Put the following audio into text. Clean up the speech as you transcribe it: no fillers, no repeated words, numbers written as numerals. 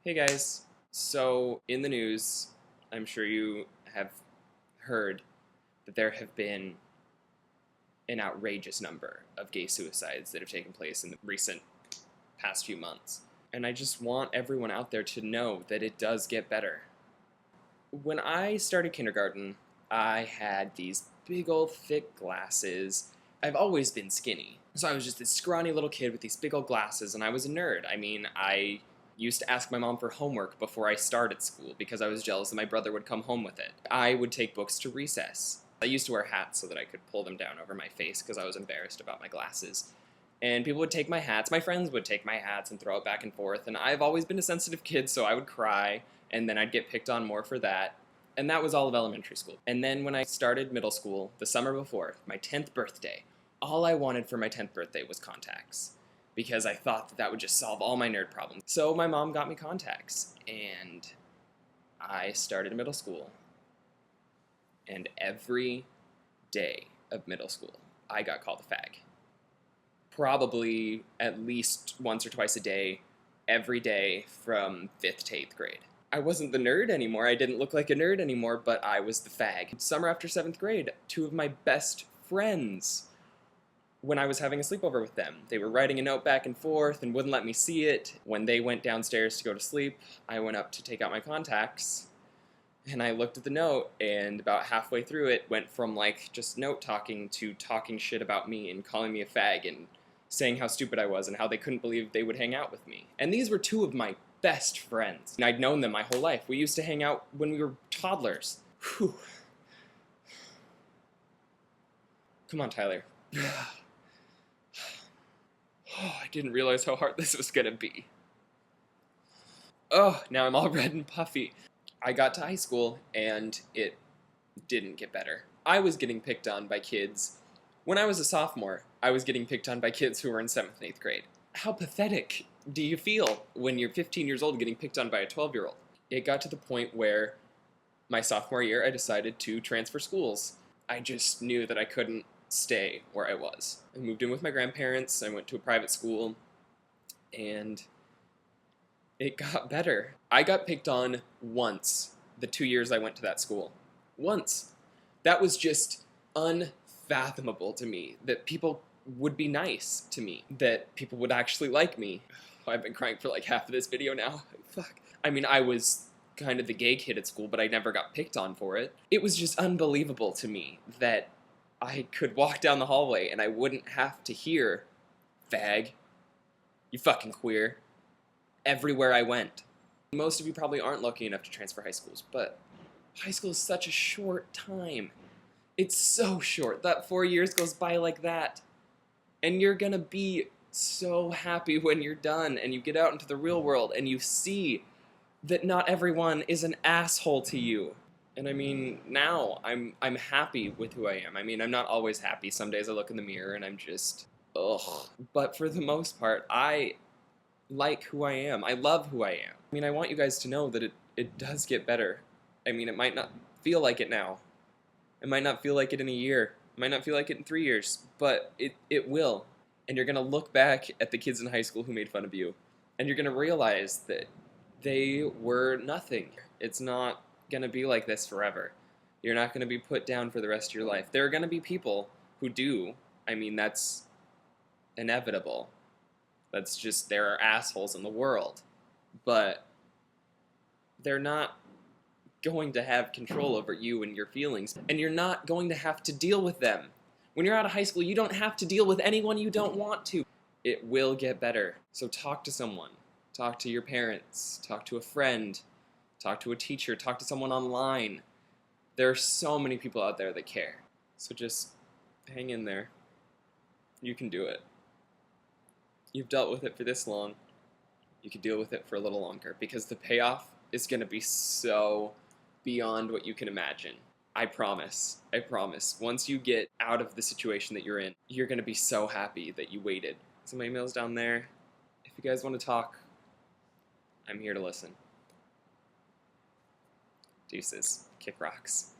Hey guys, so in the news, I'm sure you have heard that there have been an outrageous number of gay suicides that have taken place in the recent past few months. And I just want everyone out there to know that it does get better. When I started kindergarten, I had these big old thick glasses. I've always been skinny. So I was just this scrawny little kid with these big old glasses, and I was a nerd. I used to ask my mom for homework before I started school because I was jealous that my brother would come home with it. I would take books to recess. I used to wear hats so that I could pull them down over my face because I was embarrassed about my glasses. And people would take my hats, my friends would take my hats and throw it back and forth, and I've always been a sensitive kid, so I would cry, and then I'd get picked on more for that. And that was all of elementary school. And then when I started middle school, the summer before, my 10th birthday, all I wanted for my 10th birthday was contacts, because I thought that would just solve all my nerd problems. So my mom got me contacts, and I started middle school. And every day of middle school, I got called a fag. Probably at least once or twice a day, every day from 5th to 8th grade. I wasn't the nerd anymore, I didn't look like a nerd anymore, but I was the fag. Summer after 7th grade, two of my best friends, when I was having a sleepover with them, they were writing a note back and forth and wouldn't let me see it. When they went downstairs to go to sleep, I went up to take out my contacts, and I looked at the note, and about halfway through it went from like just note talking to talking shit about me and calling me a fag and saying how stupid I was and how they couldn't believe they would hang out with me. And these were two of my best friends. And I'd known them my whole life. We used to hang out when we were toddlers. Whew. Come on, Tyler. Oh, I didn't realize how hard this was gonna be. Oh, now I'm all red and puffy. I got to high school, and it didn't get better. I was getting picked on by kids. When I was a sophomore, I was getting picked on by kids who were in 7th and 8th grade. How pathetic do you feel when you're 15 years old getting picked on by a 12-year-old? It got to the point where my sophomore year, I decided to transfer schools. I just knew that I couldn't stay where I was. I moved in with my grandparents, I went to a private school, and it got better. I got picked on once the 2 years I went to that school. Once. That was just unfathomable to me, that people would be nice to me, that people would actually like me. I've been crying for like half of this video now. Fuck. I mean, I was kind of the gay kid at school, but I never got picked on for it. It was just unbelievable to me that I could walk down the hallway and I wouldn't have to hear, fag, you fucking queer, everywhere I went. Most of you probably aren't lucky enough to transfer high schools, but high school is such a short time. It's so short. That 4 years goes by like that. And you're gonna be so happy when you're done and you get out into the real world and you see that not everyone is an asshole to you. And I mean, now I'm happy with who I am. I mean, I'm not always happy. Some days I look in the mirror and I'm just, ugh. But for the most part, I like who I am. I love who I am. I mean, I want you guys to know that it does get better. I mean, it might not feel like it now. It might not feel like it in a year. It might not feel like it in 3 years. But it will. And you're going to look back at the kids in high school who made fun of you. And you're going to realize that they were nothing. It's not going to be like this forever. You're not going to be put down for the rest of your life. There are going to be people who do. I mean, that's inevitable. That's just, there are assholes in the world. But they're not going to have control over you and your feelings. And you're not going to have to deal with them. When you're out of high school, you don't have to deal with anyone you don't want to. It will get better. So talk to someone. Talk to your parents. Talk to a friend. Talk to a teacher. Talk to someone online. There are so many people out there that care. So just hang in there. You can do it. You've dealt with it for this long. You can deal with it for a little longer because the payoff is going to be so beyond what you can imagine. I promise. I promise. Once you get out of the situation that you're in, you're going to be so happy that you waited. So my email's down there. If you guys want to talk, I'm here to listen. Deuces. Kick rocks.